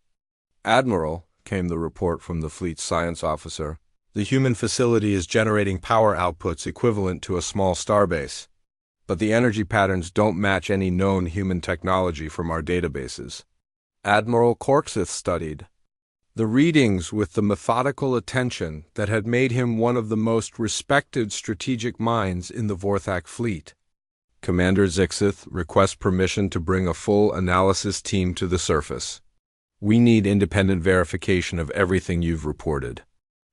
"Admiral," came the report from the fleet's science officer, "the human facility is generating power outputs equivalent to a small starbase, but the energy patterns don't match any known human technology from our databases." Admiral Corksith studied the readings with the methodical attention that had made him one of the most respected strategic minds in the Vorthak fleet. "Commander Zixith requests permission to bring a full analysis team to the surface. We need independent verification of everything you've reported."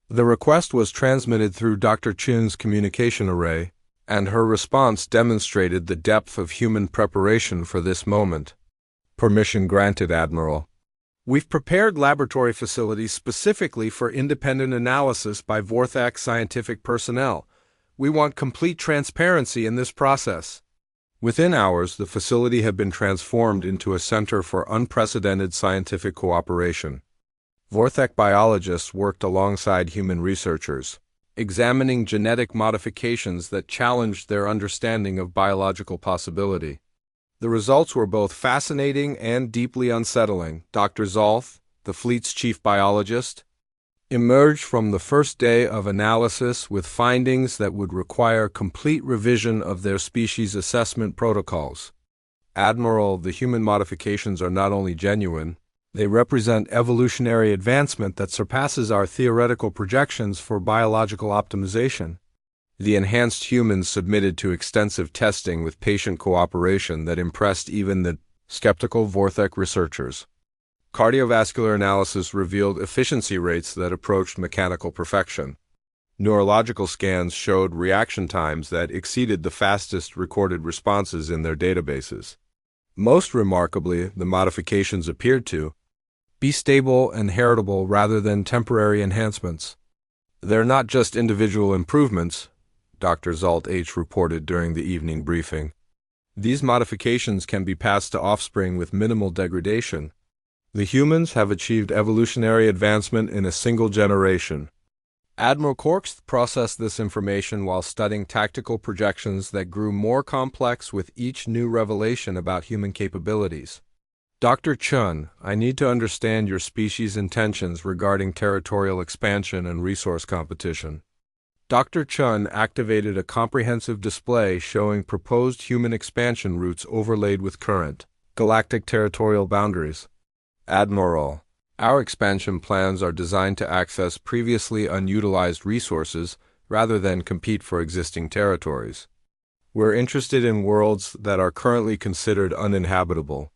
The request was transmitted through Dr. Chun's communication array, and her response demonstrated the depth of human preparation for this moment. "Permission granted, Admiral. We've prepared laboratory facilities specifically for independent analysis by Vorthak scientific personnel. We want complete transparency in this process." Within hours, the facility had been transformed into a center for unprecedented scientific cooperation. Vorthak biologists worked alongside human researchers, examining genetic modifications that challenged their understanding of biological possibility. The results were both fascinating and deeply unsettling. Dr. Zolth, the fleet's chief biologist, emerged from the first day of analysis with findings that would require complete revision of their species assessment protocols. "Admiral, the human modifications are not only genuine, they represent evolutionary advancement that surpasses our theoretical projections for biological optimization." The enhanced humans submitted to extensive testing with patient cooperation that impressed even the skeptical Vorthak researchers. Cardiovascular analysis revealed efficiency rates that approached mechanical perfection. Neurological scans showed reaction times that exceeded the fastest recorded responses in their databases. Most remarkably, the modifications appeared to be stable and heritable rather than temporary enhancements. "They're not just individual improvements," Dr. Zalt H. reported during the evening briefing. "These modifications can be passed to offspring with minimal degradation. The humans have achieved evolutionary advancement in a single generation." Admiral Corks processed this information while studying tactical projections that grew more complex with each new revelation about human capabilities. Dr. Chun, I need to understand your species' intentions regarding territorial expansion and resource competition. Dr. Chun activated a comprehensive display showing proposed human expansion routes overlaid with current galactic territorial boundaries. Admiral, our expansion plans are designed to access previously unutilized resources rather than compete for existing territories. We're interested in worlds that are currently considered uninhabitable.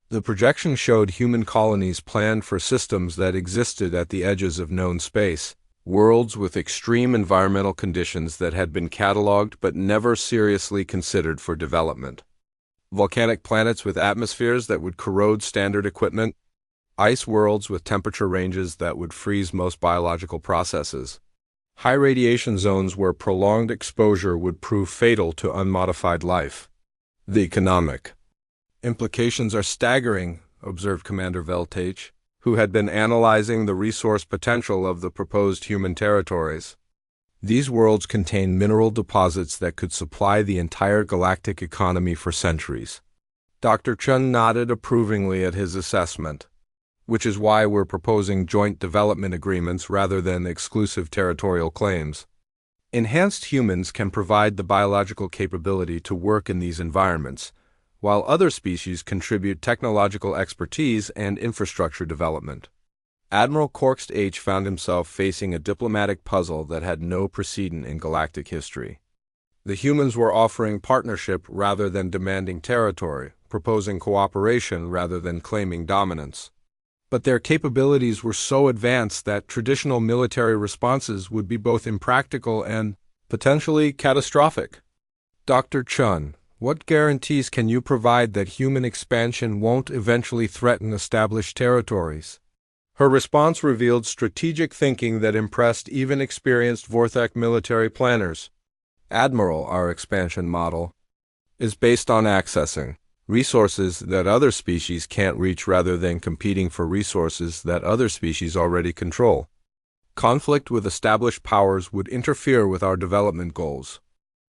The projection showed human colonies planned for systems that existed at the edges of known space, worlds with extreme environmental conditions that had been cataloged but never seriously considered for development. Volcanic planets with atmospheres that would corrode standard equipment, ice worlds with temperature ranges that would freeze most biological processes, high radiation zones where prolonged exposure would prove fatal to unmodified life. The economic implications are staggering, observed Commander Veltage, who had been analyzing the resource potential of the proposed human territories. These worlds contain mineral deposits that could supply the entire galactic economy for centuries. Dr. Chun nodded approvingly at his assessment, which is why we're proposing joint development agreements rather than exclusive territorial claims. Enhanced humans can provide the biological capability to work in these environments, while other species contribute technological expertise and infrastructure development. Admiral Corks H found himself facing a diplomatic puzzle that had no precedent in galactic history. The humans were offering partnership rather than demanding territory, proposing cooperation rather than claiming dominance. But their capabilities were so advanced that traditional military responses would be both impractical and potentially catastrophic. Dr. Chun, what guarantees can you provide that human expansion won't eventually threaten established territories? Her response revealed strategic thinking that impressed even experienced Vorthak military planners. Admiral, our expansion model is based on accessing resources that other species can't reach rather than competing for resources that other species already control. Conflict with established powers would interfere with our development goals.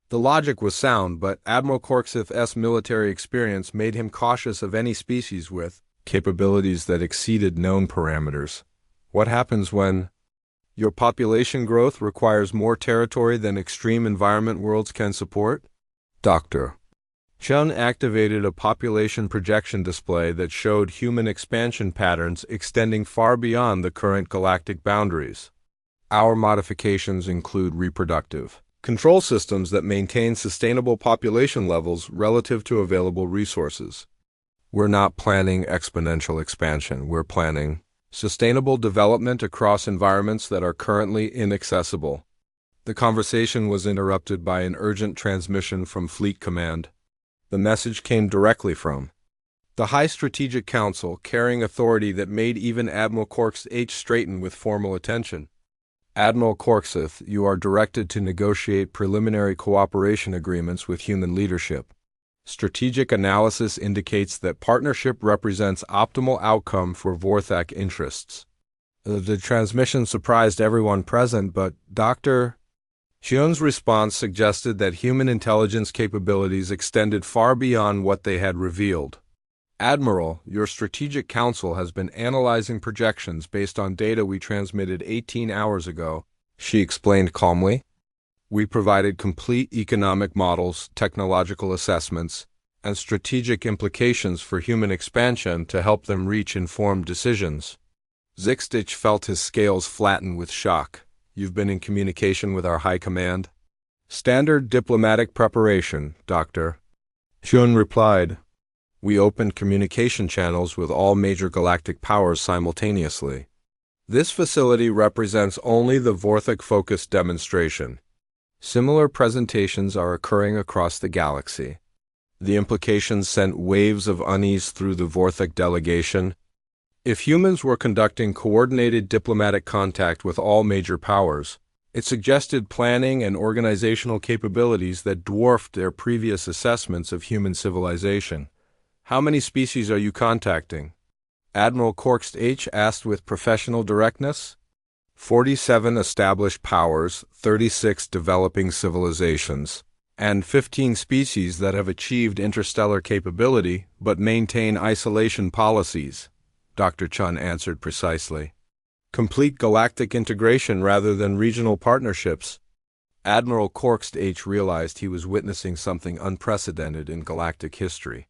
The logic was sound, but Admiral Corks's military experience made him cautious of any species with capabilities that exceeded known parameters. What happens when your population growth requires more territory than extreme environment worlds can support? Dr. Chun activated a population projection display that showed human expansion patterns extending far beyond the current galactic boundaries. Our modifications include reproductive control systems that maintain sustainable population levels relative to available resources. We're not planning exponential expansion. We're planning sustainable development across environments that are currently inaccessible. The conversation was interrupted by an urgent transmission from Fleet Command. The message came directly from the High Strategic Council, carrying authority that made even Admiral Corks H straighten with formal attention. Admiral Corkseth, you are directed to negotiate preliminary cooperation agreements with human leadership. Strategic analysis indicates that partnership represents optimal outcome for Vorthak interests. The transmission surprised everyone present, but Dr. Chun's response suggested that human intelligence capabilities extended far beyond what they had revealed. Admiral, your Strategic Council has been analyzing projections based on data we transmitted 18 hours ago, she explained calmly. We provided complete economic models, technological assessments, and strategic implications for human expansion to help them reach informed decisions. Zixtich felt his scales flatten with shock. You've been in communication with our high command? Standard diplomatic preparation, Doctor. Chun replied. We opened communication channels with all major galactic powers simultaneously. This facility represents only the Vorthak-focused demonstration. Similar presentations are occurring across the galaxy. The implications sent waves of unease through the Vorthak delegation. If humans were conducting coordinated diplomatic contact with all major powers, it suggested planning and organizational capabilities that dwarfed their previous assessments of human civilization. How many species are you contacting? Admiral Corks H asked with professional directness. 47 established powers, 36 developing civilizations, and 15 species that have achieved interstellar capability but maintain isolation policies, Dr. Chun answered precisely. Complete galactic integration rather than regional partnerships. Admiral Corkst H realized he was witnessing something unprecedented in galactic history.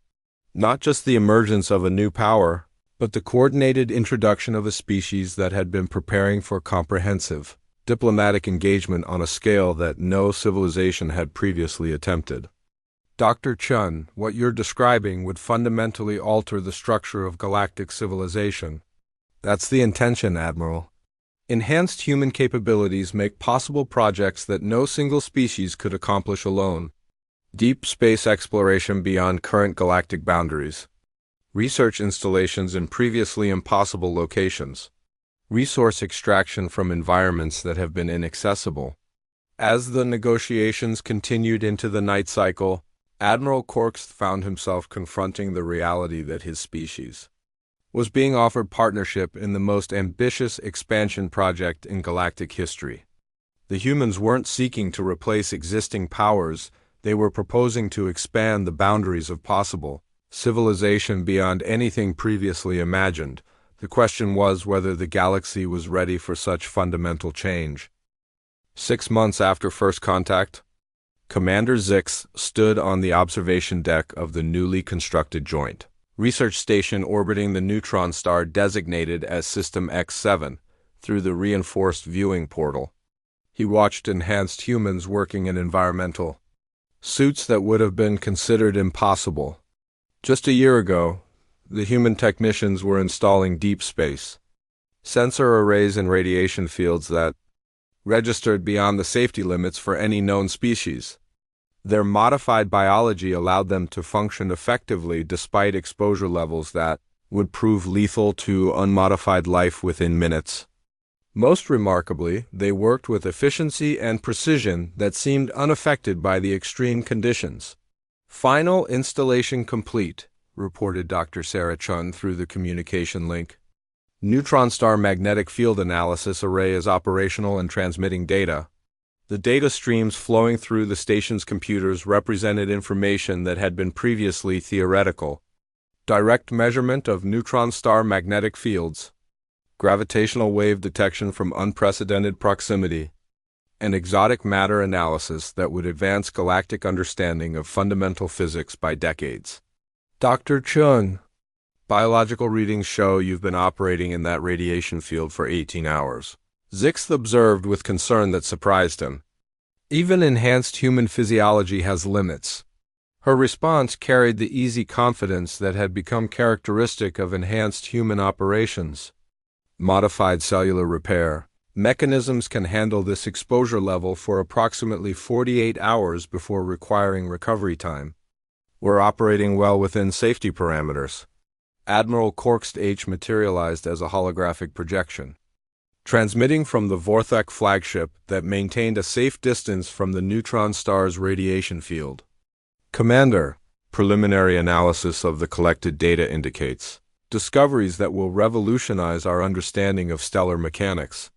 Not just the emergence of a new power, but the coordinated introduction of a species that had been preparing for comprehensive, diplomatic engagement on a scale that no civilization had previously attempted. Dr. Chun, what you're describing would fundamentally alter the structure of galactic civilization. That's the intention, Admiral. Enhanced human capabilities make possible projects that no single species could accomplish alone. Deep space exploration beyond current galactic boundaries. Research installations in previously impossible locations. Resource extraction from environments that have been inaccessible. As the negotiations continued into the night cycle, Admiral Corkst found himself confronting the reality that his species was being offered partnership in the most ambitious expansion project in galactic history. The humans weren't seeking to replace existing powers, they were proposing to expand the boundaries of possible civilization beyond anything previously imagined. The question was whether the galaxy was ready for such fundamental change. 6 months after first contact, Commander Zix stood on the observation deck of the newly constructed joint research station orbiting the neutron star designated as System X7 through the reinforced viewing portal. He watched enhanced humans working in environmental suits that would have been considered impossible. Just a year ago, the human technicians were installing deep space sensor arrays in radiation fields that registered beyond the safety limits for any known species. Their modified biology allowed them to function effectively despite exposure levels that would prove lethal to unmodified life within minutes. Most remarkably, they worked with efficiency and precision that seemed unaffected by the extreme conditions. Final installation complete, reported Dr. Sarah Chun through the communication link. Neutron star magnetic field analysis array is operational and transmitting data. The data streams flowing through the station's computers represented information that had been previously theoretical. Direct measurement of neutron star magnetic fields, gravitational wave detection from unprecedented proximity, and exotic matter analysis that would advance galactic understanding of fundamental physics by decades. Dr. Chun, biological readings show you've been operating in that radiation field for 18 hours. Zix observed with concern that surprised him. Even enhanced human physiology has limits. Her response carried the easy confidence that had become characteristic of enhanced human operations. Modified cellular repair. Mechanisms can handle this exposure level for approximately 48 hours before requiring recovery time. We're operating well within safety parameters. Admiral Corkst H materialized as a holographic projection, transmitting from the Vorthek flagship that maintained a safe distance from the neutron star's radiation field. Commander, preliminary analysis of the collected data indicates discoveries that will revolutionize our understanding of stellar mechanics.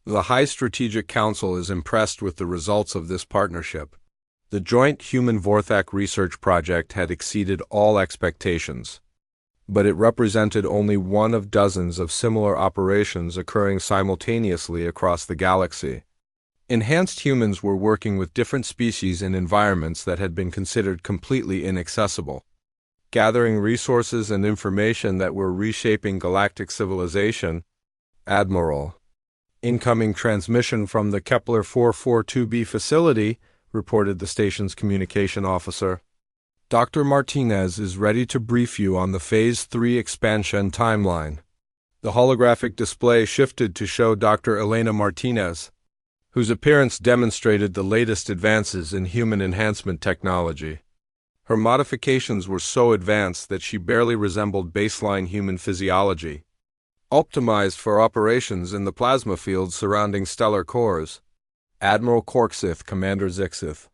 The High Strategic Council is impressed with the results of this partnership. The joint human Vorthek research project had exceeded all expectations, but it represented only one of dozens of similar operations occurring simultaneously across the galaxy. Enhanced humans were working with different species in environments that had been considered completely inaccessible, gathering resources and information that were reshaping galactic civilization. Admiral, incoming transmission from the Kepler 442b facility, reported the station's communication officer. Dr. Martinez is ready to brief you on the Phase 3 expansion timeline. The holographic display shifted to show Dr. Elena Martinez, whose appearance demonstrated the latest advances in human enhancement technology. Her modifications were so advanced that she barely resembled baseline human physiology, optimized for operations in the plasma fields surrounding stellar cores. Admiral Corksith, Commander Zixith.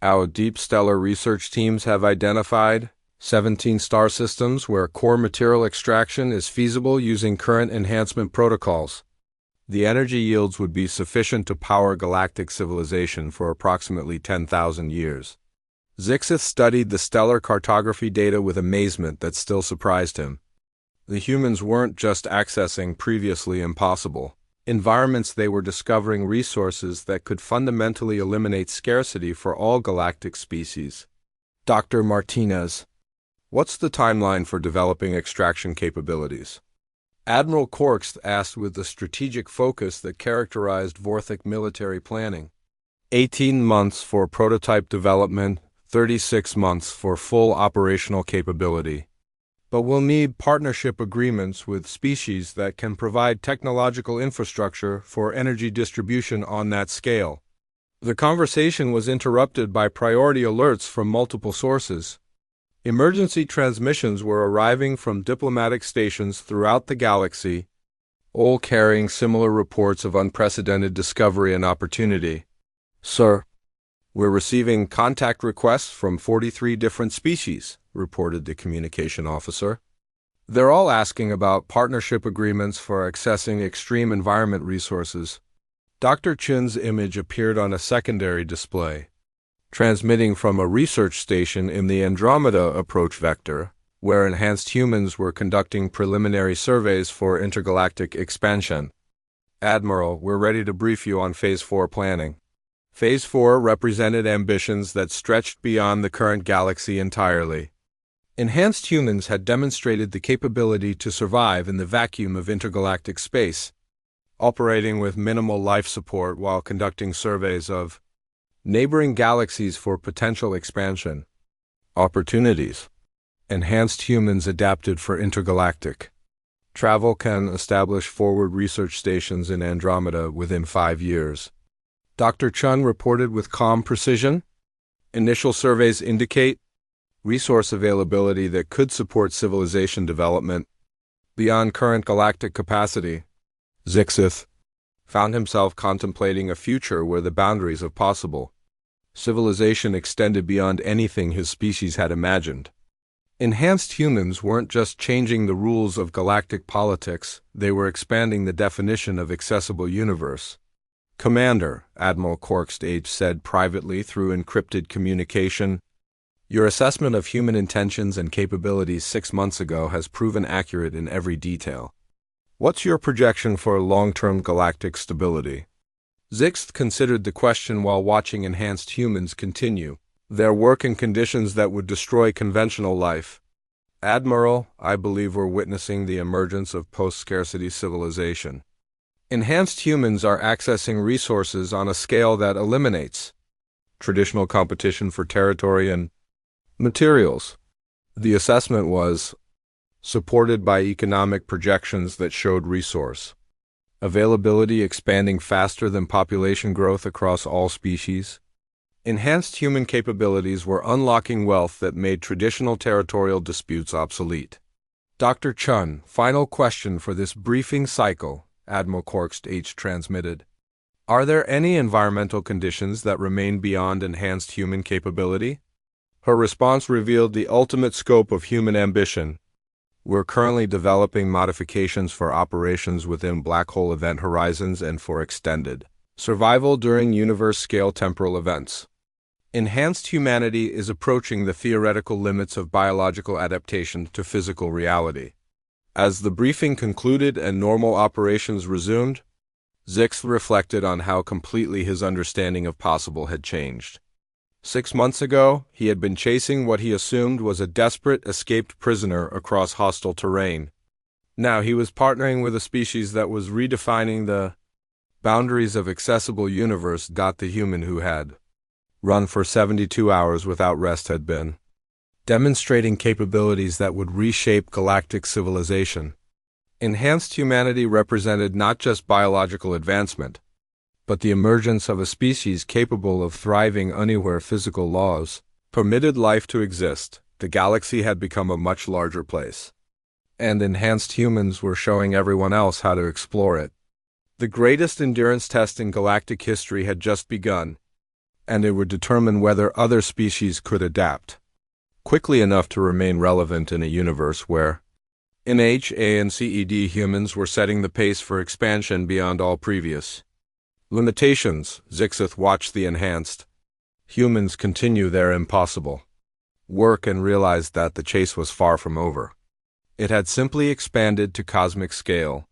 Our deep stellar research teams have identified 17 star systems where core material extraction is feasible using current enhancement protocols. The energy yields would be sufficient to power galactic civilization for approximately 10,000 years. Zixith studied the stellar cartography data with amazement that still surprised him. The humans weren't just accessing previously impossible environments, they were discovering resources that could fundamentally eliminate scarcity for all galactic species. Dr. Martinez, what's the timeline for developing extraction capabilities? Admiral Korks asked with the strategic focus that characterized Vorthik military planning. 18 months for prototype development, 36 months for full operational capability. But we'll need partnership agreements with species that can provide technological infrastructure for energy distribution on that scale. The conversation was interrupted by priority alerts from multiple sources. Emergency transmissions were arriving from diplomatic stations throughout the galaxy, all carrying similar reports of unprecedented discovery and opportunity. Sir, we're receiving contact requests from 43 different species, reported the communication officer. They're all asking about partnership agreements for accessing extreme environment resources. Dr. Chun's image appeared on a secondary display, transmitting from a research station in the Andromeda approach vector, where enhanced humans were conducting preliminary surveys for intergalactic expansion. Admiral, we're ready to brief you on Phase 4 planning. Phase 4 represented ambitions that stretched beyond the current galaxy entirely. Enhanced humans had demonstrated the capability to survive in the vacuum of intergalactic space, operating with minimal life support while conducting surveys of neighboring galaxies for potential expansion opportunities. Enhanced humans adapted for intergalactic travel can establish forward research stations in Andromeda within 5 years. Dr. Chun reported with calm precision. Initial surveys indicate resource availability that could support civilization development beyond current galactic capacity. Zixith found himself contemplating a future where the boundaries of possible civilization extended beyond anything his species had imagined. Enhanced humans weren't just changing the rules of galactic politics, they were expanding the definition of accessible universe. Commander, Admiral Korks said privately through encrypted communication, your assessment of human intentions and capabilities 6 months ago has proven accurate in every detail. What's your projection for long-term galactic stability? Zixth considered the question while watching enhanced humans continue their work in conditions that would destroy conventional life. Admiral, I believe we're witnessing the emergence of post-scarcity civilization. Enhanced humans are accessing resources on a scale that eliminates traditional competition for territory and materials. The assessment was supported by economic projections that showed resource availability expanding faster than population growth across all species. Enhanced human capabilities were unlocking wealth that made traditional territorial disputes obsolete. Dr. Chun, final question for this briefing cycle, Admiral Korks transmitted. Are there any environmental conditions that remain beyond enhanced human capability? Her response revealed the ultimate scope of human ambition. We're currently developing modifications for operations within black hole event horizons and for extended survival during universe-scale temporal events. Enhanced humanity is approaching the theoretical limits of biological adaptation to physical reality. As the briefing concluded and normal operations resumed, Zixth reflected on how completely his understanding of possible had changed. 6 months ago, he had been chasing what he assumed was a desperate, escaped prisoner across hostile terrain. Now he was partnering with a species that was redefining the boundaries of accessible universe. The human who had run for 72 hours without rest had been demonstrating capabilities that would reshape galactic civilization. Enhanced humanity represented not just biological advancement, but the emergence of a species capable of thriving anywhere physical laws permitted life to exist. The galaxy had become a much larger place, and enhanced humans were showing everyone else how to explore it. The greatest endurance test in galactic history had just begun, and it would determine whether other species could adapt quickly enough to remain relevant in a universe where In HA and CED, humans were setting the pace for expansion beyond all previous limitations. Zixith watched the enhanced humans continue their impossible work and realized that the chase was far from over. It had simply expanded to cosmic scale,